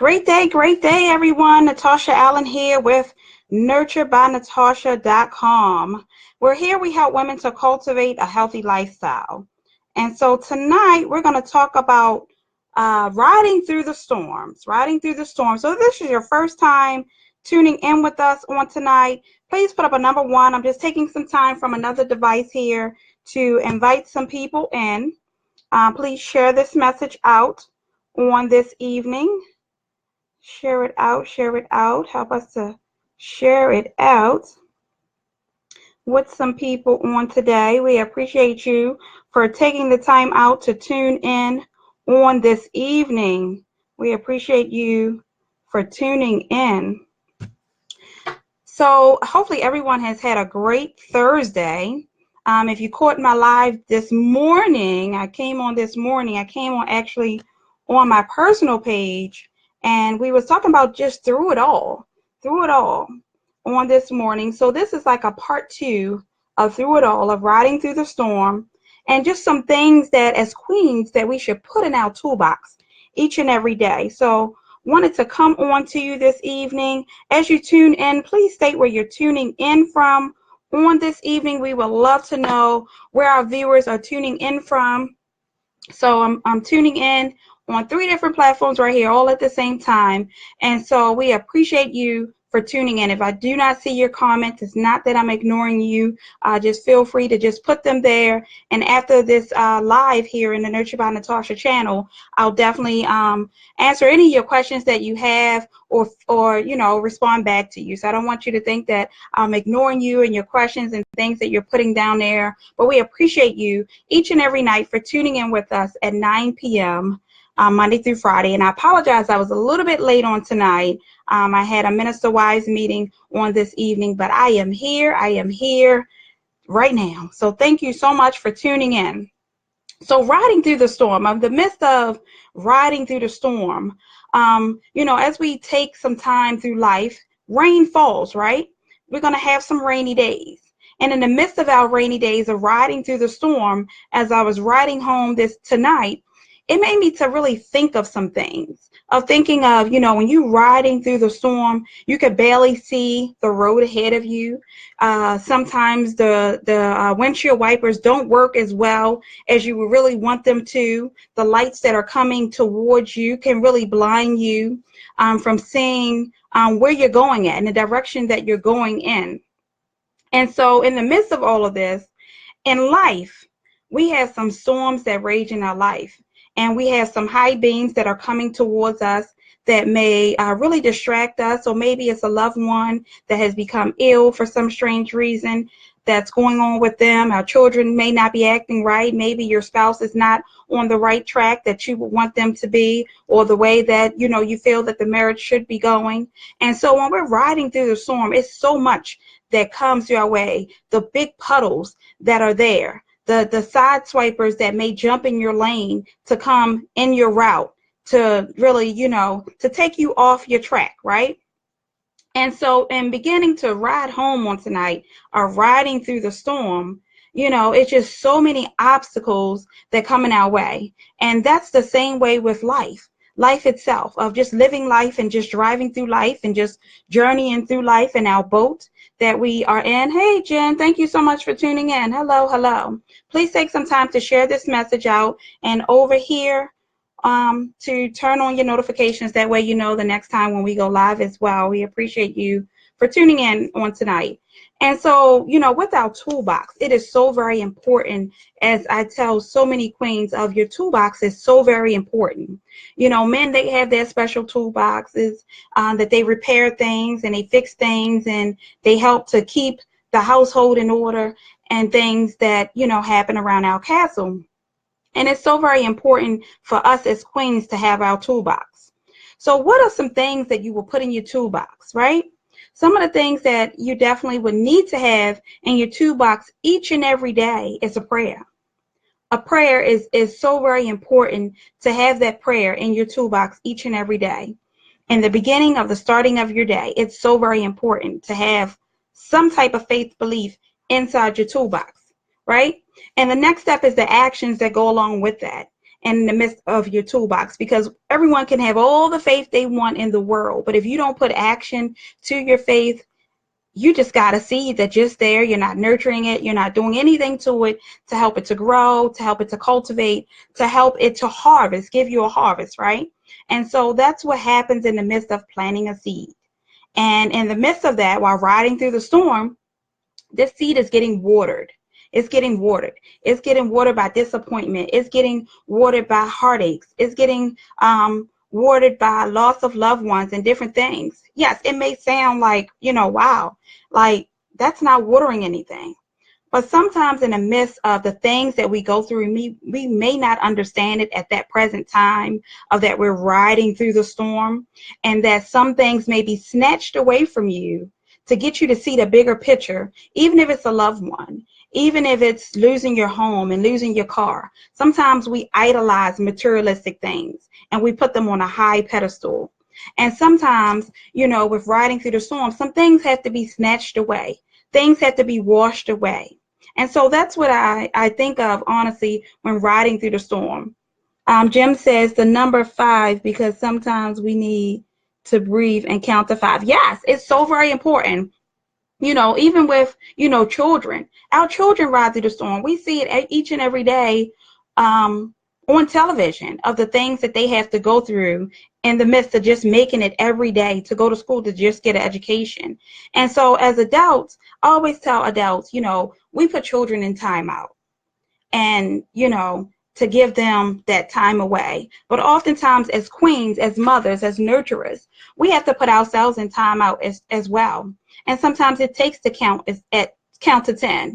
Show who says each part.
Speaker 1: Great day, everyone. Natasha Allen here with NurtureByNatasha.com. We're here, we help women to cultivate a healthy lifestyle. And so tonight we're going to talk about riding through the storms, riding through the storm. So if this is your first time tuning in with us on tonight, please put up a number 1. I'm just taking some time from another device here to invite some people in. Please share this message out on this evening. Share it out, help us to share it out with some people on today. We appreciate you for taking the time out to tune in on this evening. We appreciate you for tuning in. So hopefully everyone has had a great Thursday. If you caught my live this morning, I came on actually on my personal page, and we was talking about just through it all on this morning. So this is like a part 2 of through it all, of riding through the storm, and just some things that as queens that we should put in our toolbox each and every day. So wanted to come on to you this evening. As you tune in, please state where you're tuning in from on this evening. We would love to know where our viewers are tuning in from. So I'm tuning in on 3 different platforms right here, all at the same time. And so we appreciate you for tuning in. If I do not see your comments, it's not that I'm ignoring you. Just feel free to just put them there. And after this live here in the Nurture by Natasha channel, I'll definitely answer any of your questions that you have, or respond back to you. So I don't want you to think that I'm ignoring you and your questions and things that you're putting down there. But we appreciate you each and every night for tuning in with us at 9 p.m. Monday through Friday. And I apologize, I was a little bit late on tonight. I had a Minister Wise meeting on this evening, but I am here right now. So thank you so much for tuning in. So riding through the storm, in the midst of riding through the storm, as we take some time through life, rain falls, right? We're going to have some rainy days. And in the midst of our rainy days of riding through the storm, as I was riding home tonight, it made me to really think of some things, when you're riding through the storm, you could barely see the road ahead of you. Sometimes the windshield wipers don't work as well as you would really want them to. The lights that are coming towards you can really blind you from seeing where you're going at and the direction that you're going in. And so in the midst of all of this, in life, we have some storms that rage in our life. And we have some high beams that are coming towards us that may really distract us. Or maybe it's a loved one that has become ill for some strange reason that's going on with them. Our children may not be acting right. Maybe your spouse is not on the right track that you would want them to be, or the way that, you feel that the marriage should be going. And so when we're riding through the storm, it's so much that comes your way. The big puddles that are there. The side swipers that may jump in your lane to come in your route to really, to take you off your track, right? And so in beginning to ride home on tonight, or riding through the storm, it's just so many obstacles that come in our way. And that's the same way with life itself, of just living life and just driving through life and just journeying through life in our boat that we are in. Hey, Jen, thank you so much for tuning in. Hello. Please take some time to share this message out, and over here to turn on your notifications. That way you know the next time when we go live as well. We appreciate you for tuning in on tonight. And so, with our toolbox, it is so very important, as I tell so many queens, of your toolbox is so very important. Men, they have their special toolboxes that they repair things and they fix things and they help to keep the household in order and things that, happen around our castle. And it's so very important for us as queens to have our toolbox. So what are some things that you will put in your toolbox, right? Some of the things that you definitely would need to have in your toolbox each and every day is a prayer. A prayer is so very important to have that prayer in your toolbox each and every day. In the beginning of the starting of your day, it's so very important to have some type of faith belief inside your toolbox, right? And the next step is the actions that go along with that. in the midst of your toolbox, because everyone can have all the faith they want in the world, but if you don't put action to your faith, you just got a seed that's just there. You're not nurturing it. You're not doing anything to it to help it to grow, to help it to cultivate, to help it to harvest, give you a harvest, right? And so that's what happens in the midst of planting a seed. And in the midst of that, while riding through the storm, this seed is getting watered. It's getting watered. It's getting watered by disappointment. It's getting watered by heartaches. It's getting watered by loss of loved ones and different things. Yes, it may sound like, wow, like that's not watering anything. But sometimes in the midst of the things that we go through, we may not understand it at that present time of that we're riding through the storm, and that some things may be snatched away from you to get you to see the bigger picture, even if it's a loved one, even if it's losing your home and losing your car. Sometimes we idolize materialistic things and we put them on a high pedestal. And sometimes, with riding through the storm, some things have to be snatched away. Things have to be washed away. And so that's what I think of, honestly, when riding through the storm. Jim says the number 5, because sometimes we need to breathe and count to 5. Yes, it's so very important. Even with, children, our children ride through the storm. We see it each and every day on television of the things that they have to go through in the midst of just making it every day to go to school to just get an education. And so as adults, I always tell adults, we put children in timeout and, to give them that time away. But oftentimes as queens, as mothers, as nurturers, we have to put ourselves in timeout as well. And sometimes it takes to count to 10.